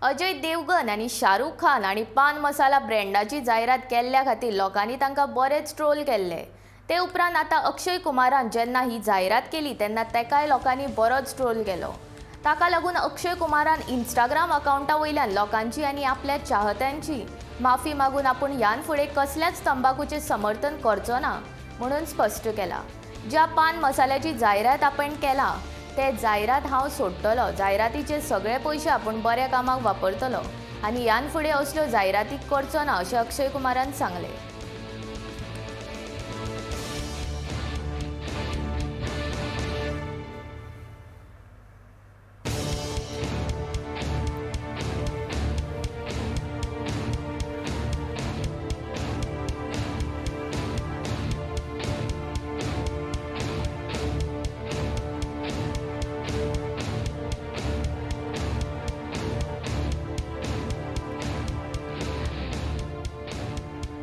अजय देवगन आणि शाहरुख खान आणि पान मसाला ब्रँडाची जायरात केल्ल्या खातीर लोकांनी तांकां बरेच ट्रोल केल्ले. ते उपरांत आतां अक्षय कुमारान जेन्ना ही जायरात केली तेन्ना तेकाय लोकांनी बरोच ट्रोल केलो. ताका लागून अक्षय कुमारान इंस्टाग्राम अकाउंटा वयल्यान लोकांची आनी आपल्या चाहत्यांची माफी मागून आपूण ह्यान फुडें कसल्याच तंबाखूचें समर्थन करचो ना म्हणून स्पश्ट केला. ज्या पान मसाल्याची जायरात आपण केला ते जायरात हांव सोडटलो. जायरातीचे सगळे पयशे आपूण बऱ्या कामाक वापरतलो आनी ह्यान फुडें असल्यो जायराती करचो ना अशें अक्षय कुमारान सांगलें.